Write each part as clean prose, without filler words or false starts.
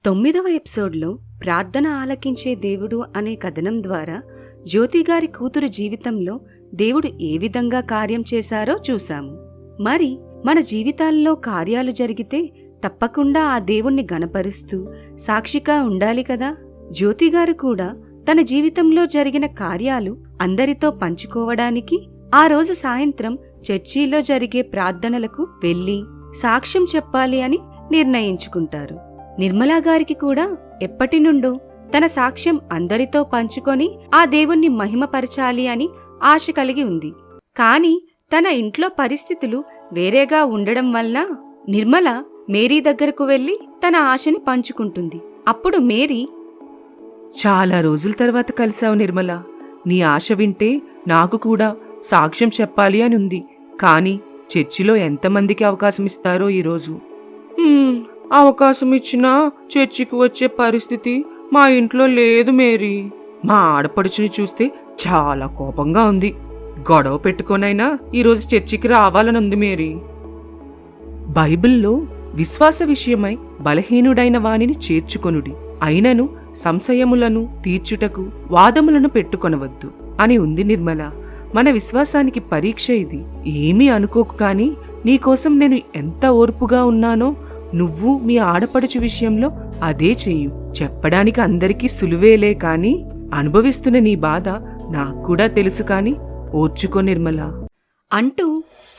9వ ఎపిసోడ్లో ప్రార్థన ఆలకించే దేవుడు అనే కథనం ద్వారా జ్యోతిగారి కూతురు జీవితంలో దేవుడు ఏ విధంగా కార్యం చేశారో చూశాము. మరి మన జీవితాల్లో కార్యాలు జరిగితే తప్పకుండా ఆ దేవుణ్ణి గణపరుస్తూ సాక్షిగా ఉండాలి కదా. జ్యోతిగారు కూడా తన జీవితంలో జరిగిన కార్యాలు అందరితో పంచుకోవడానికి ఆ రోజు సాయంత్రం చర్చిలో జరిగే ప్రార్థనలకు వెళ్లి సాక్ష్యం చెప్పాలి అని నిర్ణయించుకుంటారు. నిర్మలా గారికి కూడా ఎప్పటి నుండో తన సాక్ష్యం అందరితో పంచుకొని ఆ దేవుణ్ణి మహిమపరచాలి అని ఆశ కలిగి ఉంది. కాని తన ఇంట్లో పరిస్థితులు వేరేగా ఉండడం వల్ల నిర్మల మేరీ దగ్గరకు వెళ్లి తన ఆశని పంచుకుంటుంది. అప్పుడు మేరీ, చాలా రోజుల తర్వాత కలిశావు నిర్మల. నీ ఆశ వింటే నాకు కూడా సాక్ష్యం చెప్పాలి అని ఉంది. కానీ చర్చిలో ఎంతమందికి అవకాశం ఇస్తారో ఈరోజు. అవకాశం ఇచ్చినా చర్చికి వచ్చే పరిస్థితి మా ఇంట్లో లేదు మేరీ. మా ఆడపడుచుని చూస్తే చాలా కోపంగా ఉంది. గొడవ పెట్టుకోనైనా ఈరోజు చర్చికి రావాలనుంది మేరీ. బైబిల్లో విశ్వాస విషయమై బలహీనుడైన వానిని చేర్చుకొనుడి, అయినను సంశయములను తీర్చుటకు వాదములను పెట్టుకొనవద్దు అని ఉంది నిర్మల. మన విశ్వాసానికి పరీక్ష ఇది. ఏమీ అనుకోకు, కాని నీకోసం నేను ఎంత ఓర్పుగా ఉన్నానో నువ్వు మీ ఆడపడుచు విషయంలో అదే చెయ్యు. చెప్పడానికి అందరికీ సులువేలే, కాని అనుభవిస్తున్న నీ బాధ నాక్కూడా తెలుసు, కాని ఓర్చుకో నిర్మల అంటూ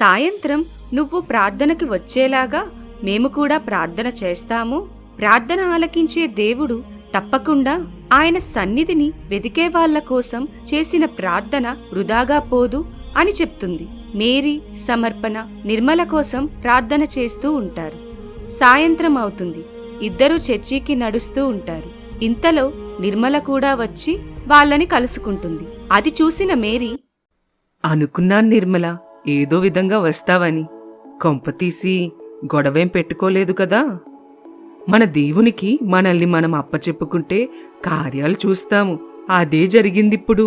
సాయంత్రం నువ్వు ప్రార్థనకి వచ్చేలాగా మేము కూడా ప్రార్థన చేస్తాము. ప్రార్థన ఆలకించే దేవుడు తప్పకుండా ఆయన సన్నిధిని వెదికే వాళ్ల కోసం చేసిన ప్రార్థన వృధాగా పోదు అని చెప్తుంది. మేరీ, సమర్పణ నిర్మల కోసం ప్రార్థన చేస్తూ ఉంటారు. సాయంత్రం అవుతుంది. ఇద్దరూ చర్చికి నడుస్తూ ఉంటారు. ఇంతలో నిర్మల కూడా వచ్చి వాళ్ళని కలుసుకుంటుంది. అది చూసిన మేరీ, అనుకున్నాను నిర్మల ఏదో విధంగా వస్తావని. కొంపతీసి గొడవేం పెట్టుకోలేదు కదా. మన దేవునికి మనల్ని మనం అప్పచెప్పుకుంటే కార్యాలు చూస్తాము. అదే జరిగిందిప్పుడు.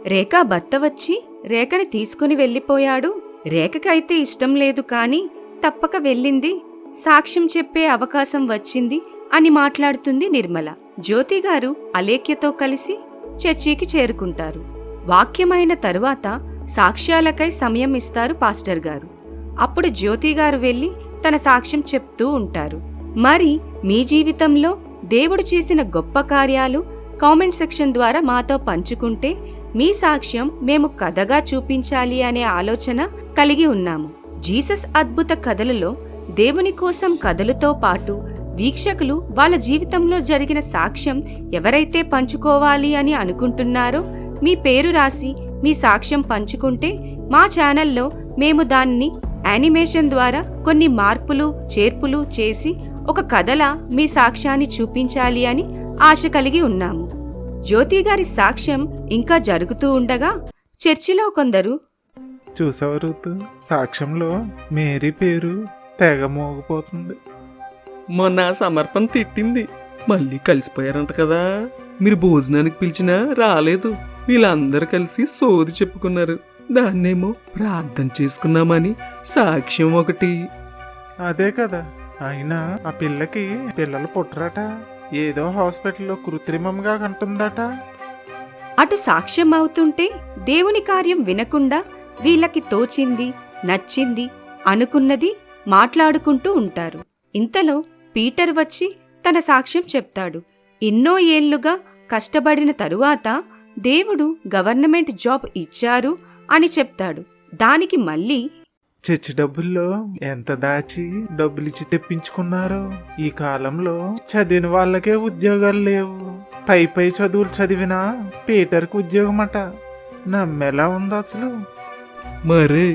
రేఖా భర్త వచ్చి రేఖని తీసుకుని వెళ్ళిపోయాడు. రేఖకైతే ఇష్టం లేదు, కాని తప్పక వెళ్ళింది. సాక్ష్యం చెప్పే అవకాశం వచ్చింది అని మాట్లాడుతుంది నిర్మల. జ్యోతిగారు అలేఖ్యతో కలిసి చర్చికి చేరుకుంటారు. వాక్యమైన తరువాత సాక్ష్యాలకై సమయం ఇస్తారు పాస్టర్ గారు. అప్పుడు జ్యోతిగారు వెళ్లి తన సాక్ష్యం చెప్తూ ఉంటారు. మరి మీ జీవితంలో దేవుడు చేసిన గొప్ప కార్యాలు కామెంట్ సెక్షన్ ద్వారా మాతో పంచుకుంటే మీ సాక్ష్యం మేము కథగా చూపించాలి అనే ఆలోచన కలిగి ఉన్నాము. జీసస్ అద్భుత కథలలో దేవుని కోసం కథలతో పాటు వీక్షకులు వాళ్ళ జీవితంలో జరిగిన సాక్ష్యం ఎవరైతే పంచుకోవాలి అని అనుకుంటున్నారో మీ పేరు రాసి మీ సాక్ష్యం పంచుకుంటే మా ఛానల్లో మేము దాన్ని యానిమేషన్ ద్వారా కొన్ని మార్పులు చేర్పులు చేసి ఒక కథలా మీ సాక్ష్యాన్ని చూపించాలి అని ఆశ కలిగి ఉన్నాము. జ్యోతిగారి సాక్ష్యం ఇంకా జరుగుతూ ఉండగా చర్చిలో కొందరు, చూసావు ఋతు, సాక్ష్యంలో మేరీ పేరు తెగ మోగిపోతుంది. మొన్న సమర్పణ తిట్టింది. మళ్ళీ కలిసిపోయారంట కదా. మీరు భోజనానికి పిలిచినా రాలేదు. వీళ్ళందరూ కలిసి సోది చెప్పుకున్నారు. దాన్నేమో ప్రార్థన చేసుకున్నామని సాక్ష్యం ఒకటి. అదే కదా. అయినా ఆ పిల్లకి పిల్లలు పుట్టరట. ఏదో హాస్పిటల్లో కృత్రిమంగా కంటుందట. అటు సాక్ష్యం అవుతుంటే దేవుని కార్యం వినకుండా వీళ్ళకి తోచింది, నచ్చింది, అనుకున్నది మాట్లాడుకుంటూ ఉంటారు. ఇంతలో పీటర్ వచ్చి తన సాక్ష్యం చెప్తాడు. ఎన్నో ఏళ్లుగా కష్టపడిన తరువాత దేవుడు గవర్నమెంట్ జాబ్ ఇచ్చారు అని చెప్తాడు. దానికి మళ్ళీ, చర్చి డబ్బుల్లో ఎంత దాచి డబ్బులిచ్చి తెప్పించుకున్నారో. ఈ కాలంలో చదివిన వాళ్ళకే ఉద్యోగాలు లేవు. పై చదువులు చదివినా పీటర్కి ఉద్యోగం అట. నమ్మేలా ఉంది అసలు. మరే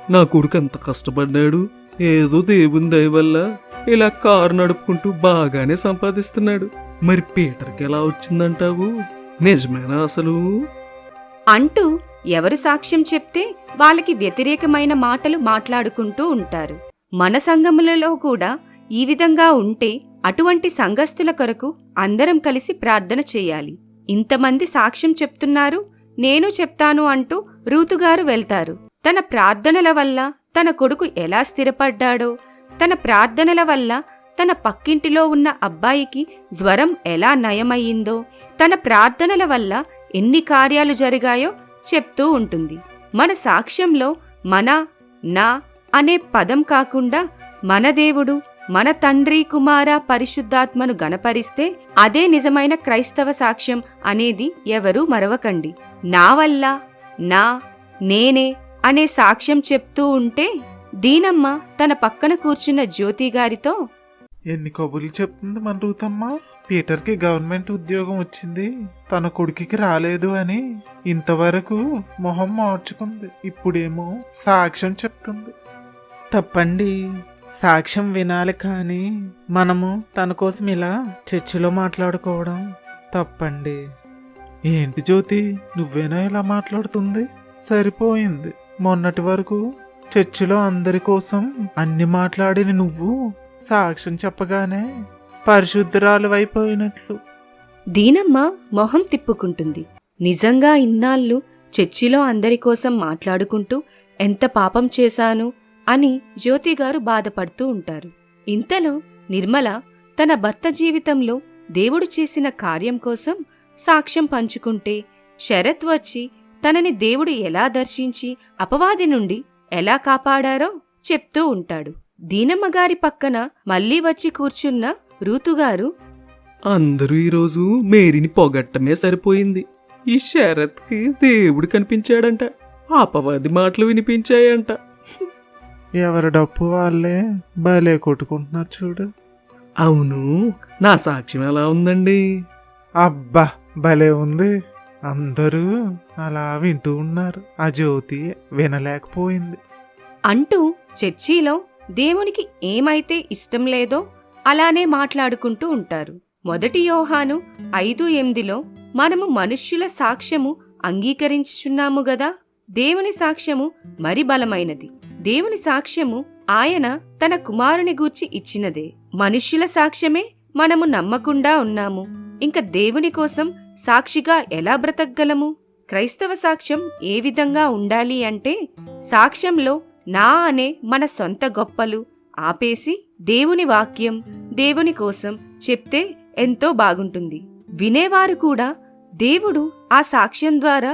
నా కొడుకు ఎంత కష్టపడ్డాడు. ఏదో దేవుని దయ వల్ల ఇలా కారు నడుపుకుంటూ బాగానే సంపాదిస్తున్నాడు. మరి పీటర్కి ఎలా వచ్చిందంటావు? నిజమేనా అసలు? అంటూ ఎవరు సాక్ష్యం చెప్తే వాళ్ళకి వ్యతిరేకమైన మాటలు మాట్లాడుకుంటూ ఉంటారు. మన సంఘములలో కూడా ఈ విధంగా ఉంటే అటువంటి సంఘస్థుల కొరకు అందరం కలిసి ప్రార్థన చేయాలి. ఇంతమంది సాక్ష్యం చెప్తున్నారు, నేను చెప్తాను అంటూ రూతుగారు వెళ్తారు. తన ప్రార్థనల వల్ల తన కొడుకు ఎలా స్థిరపడ్డాడో, తన ప్రార్థనల వల్ల తన పక్కింటిలో ఉన్న అబ్బాయికి జ్వరం ఎలా నయమయ్యిందో, తన ప్రార్థనల వల్ల ఎన్ని కార్యాలు జరిగాయో చెప్తూ ఉంటుంది. మన సాక్ష్యంలో మన, నా అనే పదం కాకుండా మన దేవుడు, మన తండ్రి, కుమార, పరిశుద్ధాత్మను గణపరిస్తే అదే నిజమైన క్రైస్తవ సాక్ష్యం అనేది ఎవరూ మరవకండి. నా వల్ల, నా, నేనే అనే సాక్ష్యం చెప్తూ ఉంటే దీనమ్మ తన పక్కన కూర్చున్న జ్యోతి గారితో, ఎన్ని కబుర్లు చెప్తుంది మన రూతమ్మ. పీటర్కి గవర్నమెంట్ ఉద్యోగం వచ్చింది, తన కొడుకుకి రాలేదు అని ఇంతవరకు మొహం మార్చుకుంది. ఇప్పుడేమో సాక్ష్యం చెప్తుంది. తప్పండి, సాక్ష్యం వినాలి, కానీ మనము తన కోసం ఇలా చర్చిలో మాట్లాడుకోవడం తప్పండి. ఏంటి జ్యోతి, నువ్వేనా ఇలా మాట్లాడుతుంది? సరిపోయింది. మొన్నటి వరకు చర్చిలో అందరి కోసం అన్ని మాట్లాడిన నువ్వు సాక్ష్యం చెప్పగానే పరిశుద్ధురాలు అయిపోయినట్లు. దీనమ్మ మొహం తిప్పుకుంటుంది. నిజంగా ఇన్నాళ్ళు చర్చిలో అందరి కోసం మాట్లాడుకుంటూ ఎంత పాపం చేశాను అని జ్యోతిగారు బాధపడుతూ ఉంటారు. ఇంతలో నిర్మల తన భర్త జీవితంలో దేవుడు చేసిన కార్యం కోసం సాక్ష్యం పంచుకుంటే శరత్ వచ్చి తనని దేవుడు ఎలా దర్శించి అపవాది నుండి ఎలా కాపాడారో చెప్తూ ఉంటాడు. దీనమ్మగారి పక్కన మళ్లీ వచ్చి కూర్చున్న రూతుగారు, అందరూ ఈరోజు మేరీని పొగట్టమే సరిపోయింది. ఈ శరత్కి దేవుడు కనిపించాడంట, అపవాది మాటలు వినిపించాయంట. ఎవరి డప్పు వాళ్ళే భలే కొట్టుకుంటున్నారు చూడు. అవును, నా సాక్ష్యం ఎలా ఉందండి? అబ్బా భలే ఉంది. అందరూ అలా వింటూ ఉన్నారు. ఆ జ్యోతి వినలేకపోయింది. అంటూ చర్చిలో దేవునికి ఏమైతే ఇష్టం లేదో అలానే మాట్లాడుకుంటూ ఉంటారు. 1 యోహాను 5:8లో మనము మనుష్యుల సాక్ష్యము అంగీకరించుచున్నాము గదా, దేవుని సాక్ష్యము మరి బలమైనది. దేవుని సాక్ష్యము ఆయన తన కుమారుని గూర్చి ఇచ్చినదే. మనుష్యుల సాక్ష్యమే మనము నమ్మకుండా ఉన్నాము. ఇంక దేవుని కోసం సాక్షిగా ఎలా బ్రతకగలము? క్రైస్తవ సాక్ష్యం ఏ విధంగా ఉండాలి అంటే, సాక్ష్యంలో నా అనే మన సొంత గొప్పలు ఆపేసి దేవుని వాక్యం, దేవుని కోసం చెప్తే ఎంతో బాగుంటుంది. వినేవారు కూడా దేవుడు ఆ సాక్ష్యం ద్వారా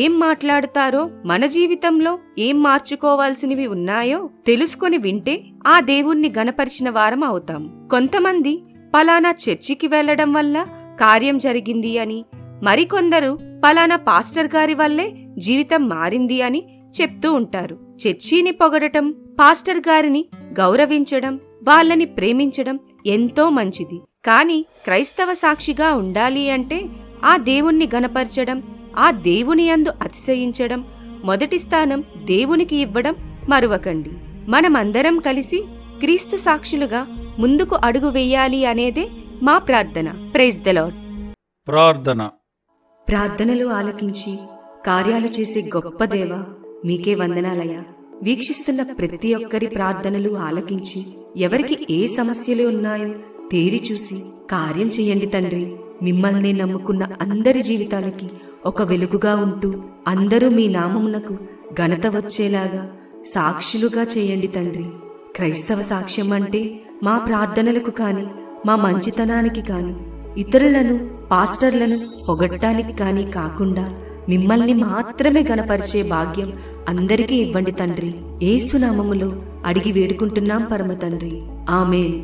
ఏం మాట్లాడుతారో, మన జీవితంలో ఏం మార్చుకోవాల్సినవి ఉన్నాయో తెలుసుకొని వింటే ఆ దేవుణ్ణి గణపరిచిన వారం అవుతాం. కొంతమంది పలానా చర్చికి వెళ్లడం వల్ల కార్యం జరిగింది అని, మరికొందరు పలానా పాస్టర్ గారి వల్లే జీవితం మారింది అని చెప్తూ ఉంటారు. చర్చిని పొగడటం, పాస్టర్ గారిని గౌరవించడం, వాళ్ళని ప్రేమించడం ఎంతో మంచిది. కానీ క్రైస్తవ సాక్షిగా ఉండాలి అంటే ఆ దేవుణ్ణి గణపరచడం, ఆ దేవుని యందు అతిశయించడం, మొదటి స్థానం దేవునికి ఇవ్వడం మరువకండి. మనమందరం కలిసి క్రీస్తు సాక్షులుగా ముందుకు అడుగు వెయ్యాలి అనేదే మా ప్రార్థన. Praise the Lord. ప్రార్థన. ప్రార్థనలు ఆలకించి కార్యాలు చేసే గొప్ప దేవ, మీకే వందనాలయ్యా. వీక్షిస్తున్న ప్రతి ఒక్కరి ప్రార్థనలు ఆలకించి ఎవరికి ఏ సమస్యలు ఉన్నాయో తేరి చూసి కార్యం చెయ్యండి తండ్రి. మిమ్మల్ని నమ్ముకున్న అందరి జీవితాలకి ఒక వెలుగుగా ఉంటూ అందరూ మీ నామమునకు ఘనత వచ్చేలాగా సాక్షులుగా చేయండి తండ్రి. క్రైస్తవ సాక్ష్యం అంటే మా ప్రార్థనలకు కాని, మా మంచితనానికి కాని, ఇతరులను, పాస్టర్లను పొగట్టడానికి కాని కాకుండా మిమ్మల్ని మాత్రమే గణపరిచే భాగ్యం అందరికీ ఇవ్వండి తండ్రి. యేసు నామములో అడిగి వేడుకుంటున్నాం పరమ తండ్రి. ఆమేన్.